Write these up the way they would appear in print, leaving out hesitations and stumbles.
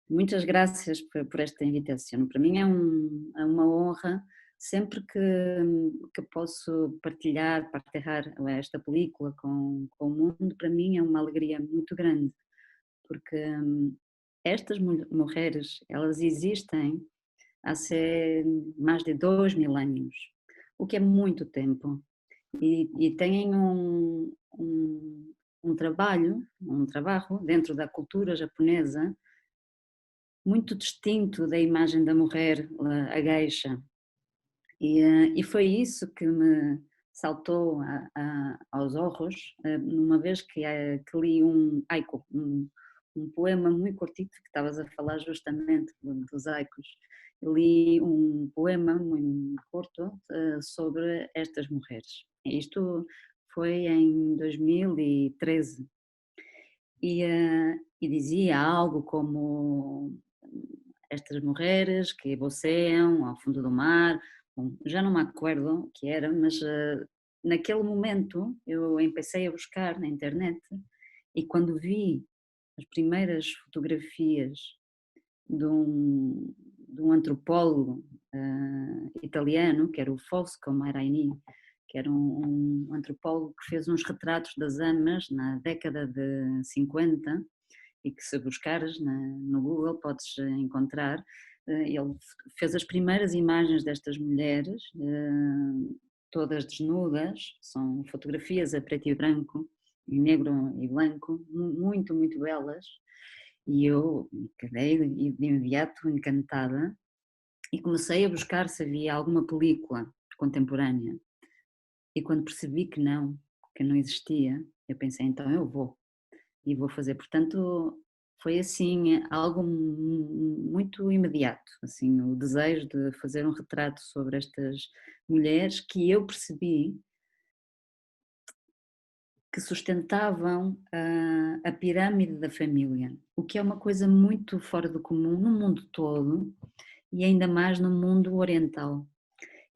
Muitas graças por esta invitação. Para mim é uma honra sempre que posso partilhar esta película com o mundo. Para mim é uma alegria muito grande, porque estas mulheres, elas existem há mais de 2000 anos, o que é muito tempo, e têm um trabalho dentro da cultura japonesa muito distinto da imagem da mulher, a geisha. E foi isso que me saltou aos olhos, numa vez que li um haiku, um poema muito curtito, que estavas a falar justamente dos haikos. Eu li um poema muito curto sobre estas mulheres. Isto foi em 2013. E dizia algo como estas mulheres que voceiam ao fundo do mar. Bom, já não me acordo o que era, mas naquele momento eu empecei a buscar na internet, e quando vi as primeiras fotografias de um antropólogo italiano, que era o Fosco Maraini, que era um antropólogo que fez uns retratos das amas na década de 50, e que, se buscares no Google, podes encontrar. Ele fez as primeiras imagens destas mulheres, todas desnudas, são fotografias a preto e branco, em negro e branco, muito, muito belas, e eu quedei de imediato encantada e comecei a buscar se havia alguma película contemporânea. E quando percebi que não existia, eu pensei, então eu vou e vou fazer. Portanto, foi assim algo muito imediato, assim, o desejo de fazer um retrato sobre estas mulheres que eu percebi que sustentavam a pirâmide da família, o que é uma coisa muito fora do comum no mundo todo, e ainda mais no mundo oriental.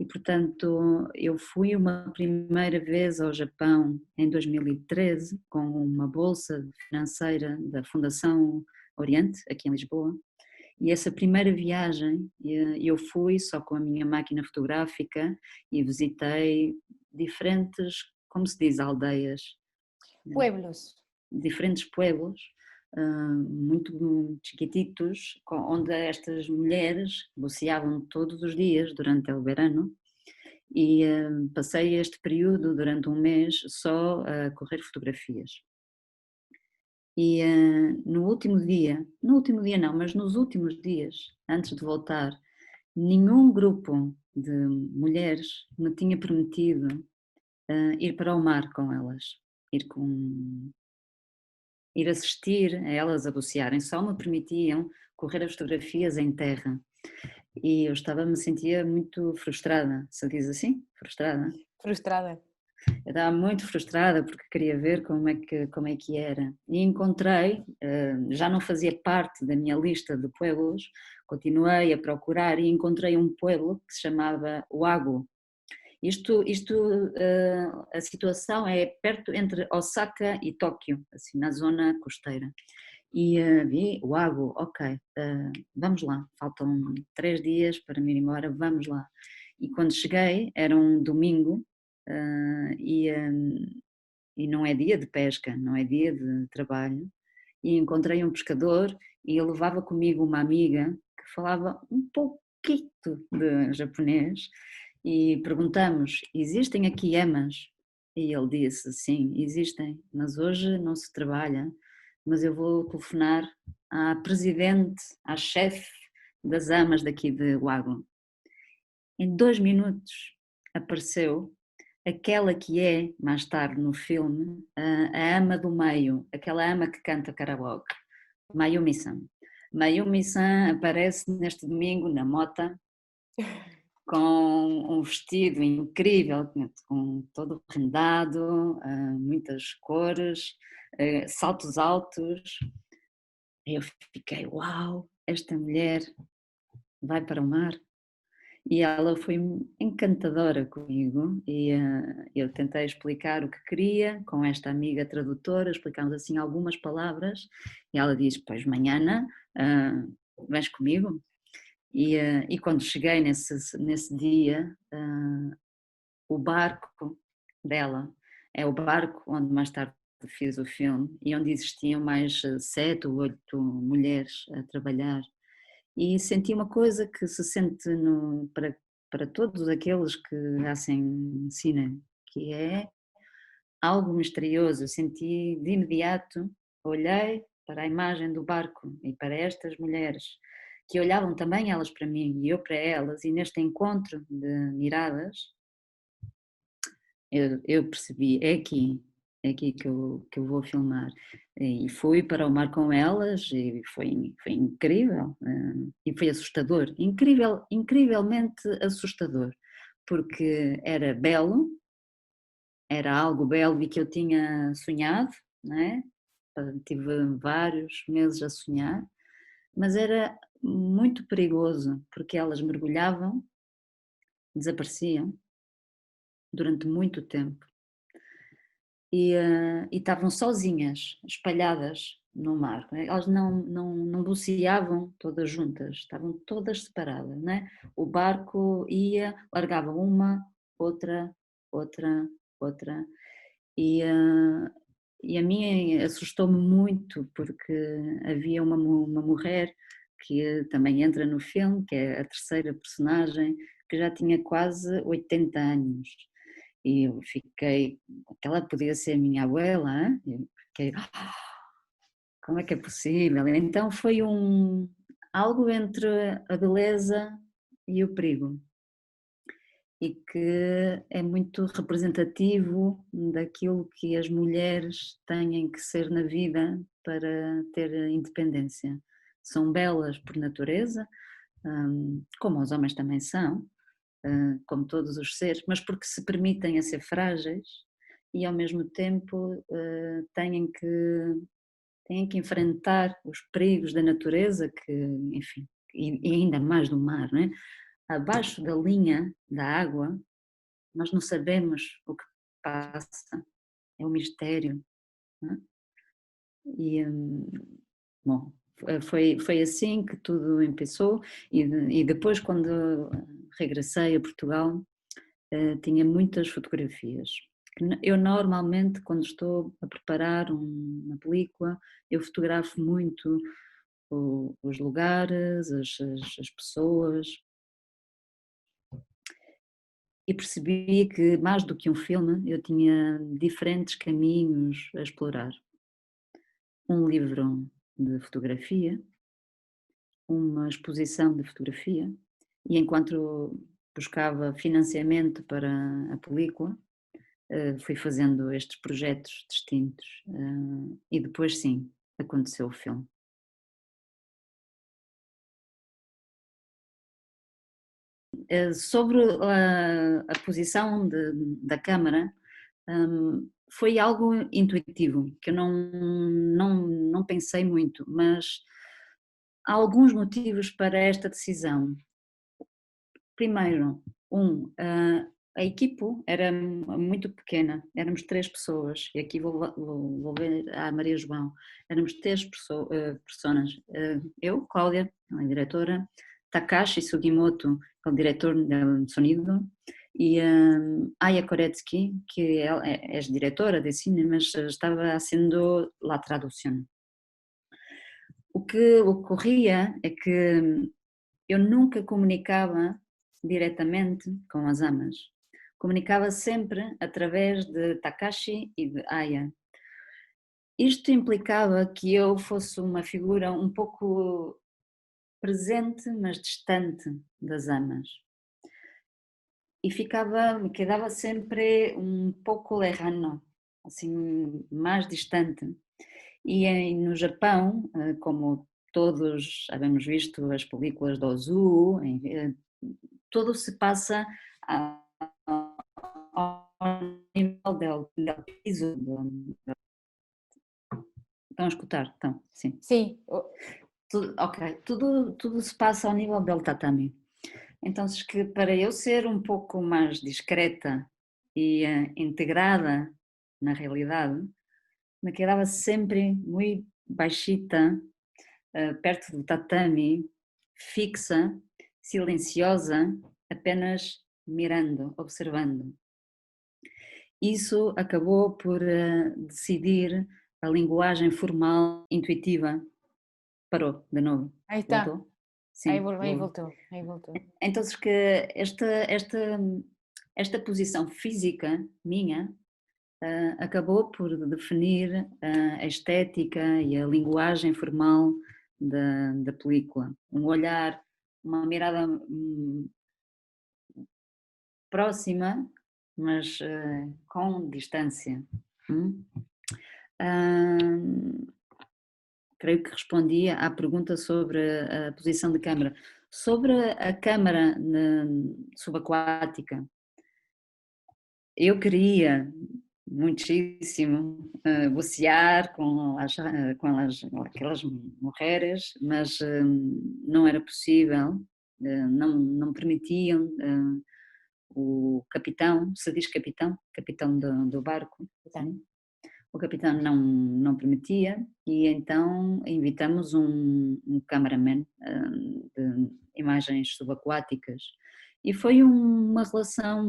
E, portanto, eu fui uma primeira vez ao Japão em 2013 com uma bolsa financeira da Fundação Oriente, aqui em Lisboa, e essa primeira viagem eu fui só com a minha máquina fotográfica e visitei diferentes, como se diz, aldeias, Pueblos. diferentes pueblos, muito chiquititos, onde estas mulheres buceavam todos os dias durante o verão. E passei este período durante um mês só a correr fotografias. E no último dia não, mas nos últimos dias, antes de voltar, nenhum grupo de mulheres me tinha permitido ir para o mar com elas, ir com ir assistir a elas a bucearem, só me permitiam correr as fotografias em terra. E me sentia muito frustrada, se diz assim? Frustrada? Frustrada. Eu estava muito frustrada porque queria ver como é que era. E encontrei, já não fazia parte da minha lista de pueblos, continuei a procurar e encontrei um pueblo que se chamava Oahu. A situação é perto entre Osaka e Tóquio, assim, na zona costeira. E vi Oahu, ok, vamos lá, faltam 3 dias para me ir embora, vamos lá. E quando cheguei, era um domingo, ah, e, ah, e não é dia de pesca, não é dia de trabalho, e encontrei um pescador e ele levava comigo uma amiga que falava um pouquito de japonês, e perguntamos, existem aqui emas? E ele disse, sim, existem, mas hoje não se trabalha, mas eu vou telefonar à presidente, à chefe das amas daqui de Oahu. Em 2 minutos apareceu aquela que é, mais tarde no filme, a ama do meio, aquela ama que canta karaoke, Mayumi-san. Mayumi-san aparece neste domingo na mota, com um vestido incrível, com todo rendado, muitas cores, saltos altos. Eu fiquei, uau, esta mulher vai para o mar. e ela foi encantadora comigo e eu tentei explicar o que queria com esta amiga tradutora, explicámos assim algumas palavras e ela disse, pois manhã vens comigo? E quando cheguei nesse dia, o barco dela é o barco onde mais tarde fiz o filme e onde existiam mais 7 ou 8 mulheres a trabalhar e senti uma coisa que se sente para todos aqueles que hacem cinema, que é algo misterioso. Eu senti de imediato, olhei para a imagem do barco e para estas mulheres que olhavam também elas para mim e eu para elas, e neste encontro de miradas eu percebi, é aqui que eu vou filmar. E fui para o mar com elas e foi incrível, e foi assustador, incrivelmente assustador, porque era belo, era algo belo e que eu tinha sonhado, não é? Tive vários meses a sonhar, mas era muito perigoso, porque elas mergulhavam, desapareciam durante muito tempo e estavam sozinhas, espalhadas no mar. Elas não buceavam todas juntas, estavam todas separadas, né? O barco ia, largava uma, outra, outra, outra, e, uh, e a mim assustou-me muito porque havia uma mulher que também entra no filme, que é a terceira personagem, que já tinha quase 80 anos e eu fiquei, aquela podia ser a minha abuela, hein? Eu fiquei, como é que é possível? Então foi algo entre a beleza e o perigo e que é muito representativo daquilo que as mulheres têm que ser na vida para ter independência. São belas por natureza, como os homens também são, como todos os seres, mas porque se permitem a ser frágeis e ao mesmo tempo têm que enfrentar os perigos da natureza, que, enfim, e ainda mais do mar, não é? Abaixo da linha da água, nós não sabemos o que passa, é um mistério, não é? E, bom, foi assim que tudo começou e depois quando regressei a Portugal tinha muitas fotografias. Eu normalmente, quando estou a preparar uma película, eu fotografo muito os lugares, as pessoas, e percebi que mais do que um filme, eu tinha diferentes caminhos a explorar. Um livro de fotografia, uma exposição de fotografia, e enquanto buscava financiamento para a película, fui fazendo estes projetos distintos e depois sim, aconteceu o filme. Sobre a posição da câmara, foi algo intuitivo, que eu não pensei muito, mas há alguns motivos para esta decisão. Primeiro, a equipe era muito pequena, éramos 3 pessoas, e aqui vou ver a Maria João, éramos 3 pessoas, eu, Cláudia, ela é diretora, Takashi Sugimoto, é o diretor de sonido, e Aya Koretsky, que ela é diretora de cine, mas estava sendo la tradução. O que ocorria é que eu nunca comunicava diretamente com as amas. Comunicava sempre através de Takashi e de Aya. Isto implicava que eu fosse uma figura um pouco presente, mas distante das amas. E quedava sempre um pouco lejano, assim, mais distante. E no Japão, como todos havemos visto as películas do Ozu, tudo se passa ao nível del piso. Estão a escutar? Estão, sim. Sim, Ok, tudo se passa ao nível del tatami. Então, que para eu ser um pouco mais discreta e integrada na realidade, me quedava sempre muito baixita, perto do tatami, fixa, silenciosa, apenas mirando, observando. Isso acabou por decidir a linguagem formal intuitiva. Parou, de novo. Aí está, Voltou? Sim, aí voltou. voltou, aí voltou. Então, que esta posição física minha acabou por definir a estética e a linguagem formal da película. Um olhar, uma mirada próxima, mas com distância. Hum? Hum, Creio que respondi à pergunta sobre a posição de câmara. Sobre a câmara subaquática, eu queria muitíssimo bucear com aquelas mulheres, mas não era possível, não permitiam. O capitão, se diz capitão, capitão do barco, Tá. sim, o capitão não permitia e então invitamos um cameraman de imagens subaquáticas e foi uma relação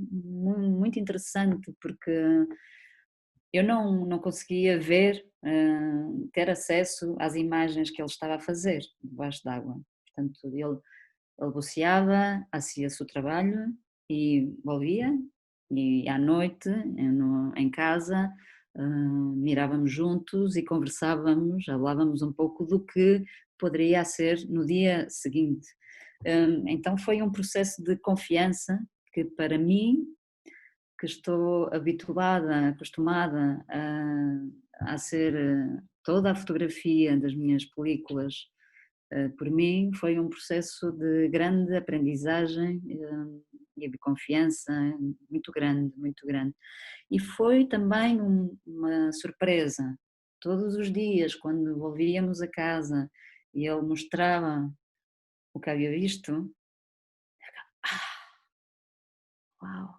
muito interessante porque eu não conseguia ver, ter acesso às imagens que ele estava a fazer debaixo d'água. Portanto, ele buceava, fazia-se o trabalho e volvia, e à noite, em casa, mirávamos juntos e conversávamos, falávamos um pouco do que poderia ser no dia seguinte. Então foi um processo de confiança que para mim, que estou habituada, acostumada a ser toda a fotografia das minhas películas por mim foi um processo de grande aprendizagem e de confiança muito grande, muito grande. E foi também uma surpresa. Todos os dias, quando volvíamos a casa e ele mostrava o que havia visto, uau,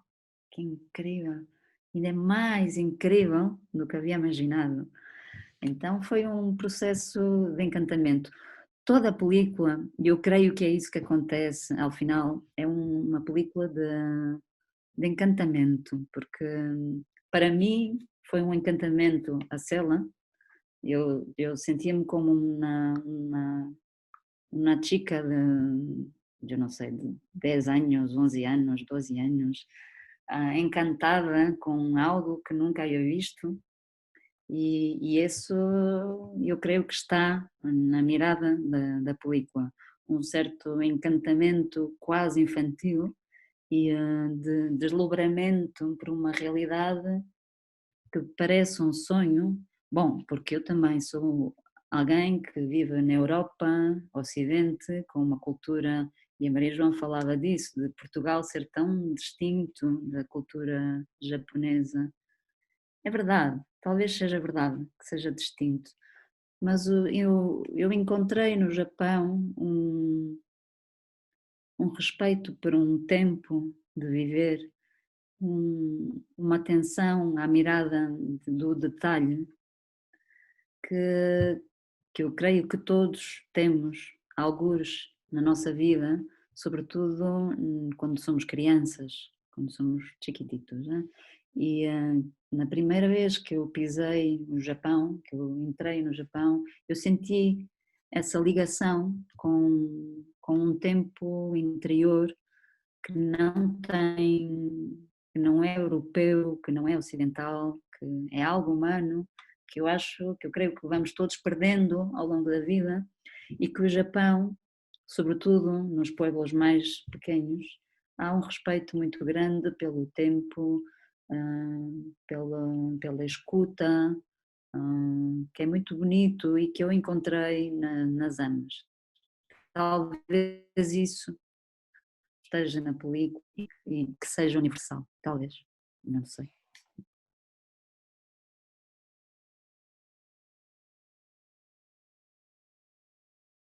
que incrível! Ainda é mais incrível do que havia imaginado. Então foi um processo de encantamento. Toda a película, e eu creio que é isso que acontece ao final, é uma película de encantamento, porque para mim foi um encantamento a Cela, eu sentia-me como uma chica de, eu não sei, de 10 anos, 11 anos, 12 anos, encantada com algo que nunca havia visto e isso eu creio que está na mirada da película, um certo encantamento quase infantil e de deslumbramento por uma realidade que parece um sonho. Bom, porque eu também sou alguém que vive na Europa, Ocidente, com uma cultura, e a Maria João falava disso, de Portugal ser tão distinto da cultura japonesa. É verdade, talvez seja verdade que seja distinto, mas eu encontrei no Japão um respeito por um tempo de viver, uma atenção à mirada do detalhe que, que eu creio que todos temos, algures na nossa vida, sobretudo quando somos crianças, quando somos chiquititos, né? E na primeira vez que eu pisei no Japão, que eu entrei no Japão, eu senti essa ligação com um tempo interior que não tem, que não é europeu, que não é ocidental, que é algo humano, que eu acho, que eu creio que vamos todos perdendo ao longo da vida e que o Japão, sobretudo nos pueblos mais pequenos, há um respeito muito grande pelo tempo, pela escuta, que é muito bonito e que eu encontrei nas amas. Talvez isso esteja na película e que seja universal, talvez, não sei.